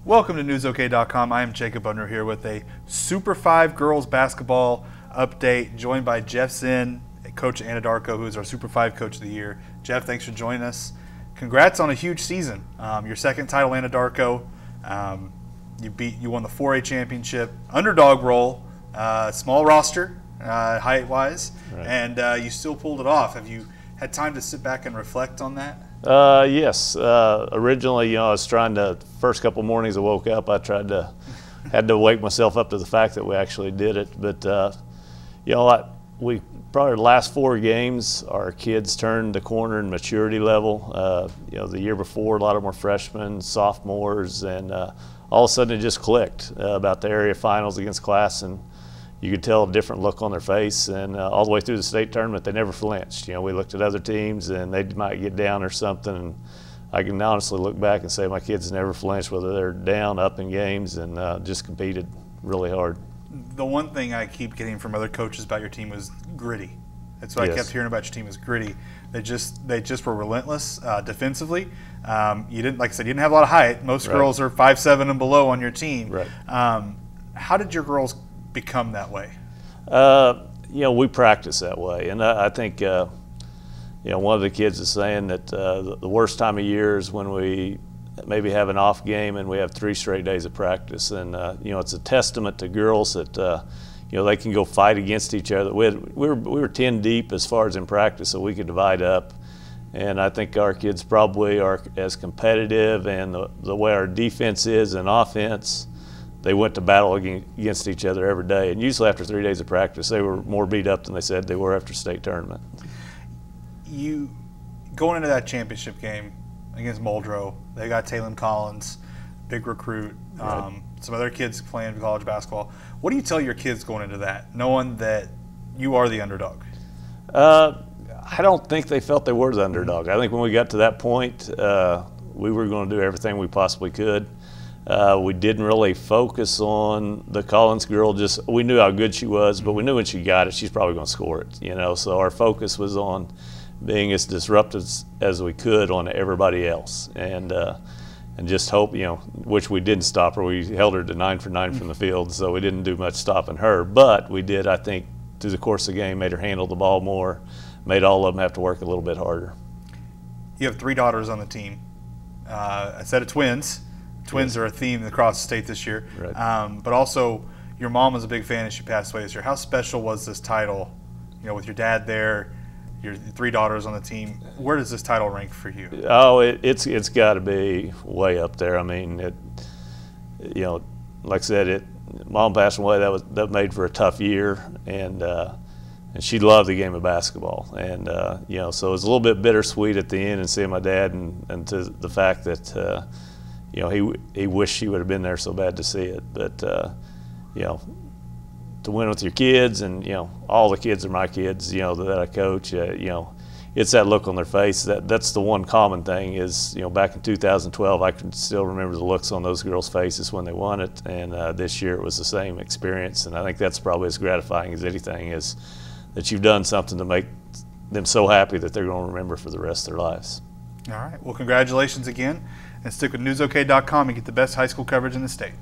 Welcome to newsok.com. I am Jacob Bundner here with a Super 5 girls basketball update, joined by Jeff Zinn, Coach Anadarko, who is our Super 5 Coach of the Year. Jeff, thanks for joining us. Congrats on a huge season. Your second title, Anadarko. You won the 4A championship, underdog role, small roster, height-wise, right. And you still pulled it off. Have you had time to sit back and reflect on that? Yes. Originally, I was trying to, first couple mornings I woke up, had to wake myself up to the fact that we actually did it. But, we probably the last 4 games, our kids turned the corner in maturity level. The year before, a lot of them were freshmen, sophomores, and all of a sudden it just clicked about the area finals against class, and you could tell a different look on their face, and all the way through the state tournament, they never flinched. We looked at other teams, and they might get down or something, and I can honestly look back and say my kids never flinched, whether they're down, up in games, and just competed really hard. The one thing I keep getting from other coaches about your team was gritty. That's what I kept hearing about your team, was gritty. They just were relentless defensively. You didn't, like I said, you didn't have a lot of height. Most girls are 5'7" and below on your team. Right. How did your girls become that way? We practice that way, and I think one of the kids is saying that the worst time of year is when we maybe have an off game and we have 3 straight days of practice, and it's a testament to girls that they can go fight against each other. We were 10 deep as far as in practice, so we could divide up. And I think our kids probably are as competitive, and the way our defense is and offense, they went to battle against each other every day. And usually after 3 days of practice, they were more beat up than they said they were after state tournament. You going into that championship game against Muldrow, they got Taylor Collins, big recruit, Right. some other kids playing college basketball. What do you tell your kids going into that, knowing that you are the underdog? I don't think they felt they were the underdog. I think when we got to that point, we were going to do everything we possibly could. We didn't really focus on the Collins girl. Just we knew how good she was, but we knew when she got it, she's probably going to score it. So our focus was on being as disruptive as we could on everybody else, and just hope, which we didn't stop her. We held her to 9 for 9 from the field, so we didn't do much stopping her. But we did, I think, through the course of the game, made her handle the ball more, made all of them have to work a little bit harder. You have 3 daughters on the team. A set of twins. Twins are a theme across the state this year. Right. But also, your mom was a big fan and she passed away this year. How special was this title, with your dad there, your 3 daughters on the team? Where does this title rank for you? Oh, it's got to be way up there. I mean, like I said, Mom passed away. That made for a tough year, and she loved the game of basketball. And so it was a little bit bittersweet at the end, and seeing my dad, and to the fact that he wished she would have been there so bad to see it. But to win with your kids, and all the kids are my kids, that I coach, it's that look on their face. That's the one common thing is, back in 2012, I can still remember the looks on those girls' faces when they won it, and this year it was the same experience. And I think that's probably as gratifying as anything, is that you've done something to make them so happy that they're going to remember for the rest of their lives. All right. Well, congratulations again, and stick with newsok.com and get the best high school coverage in the state.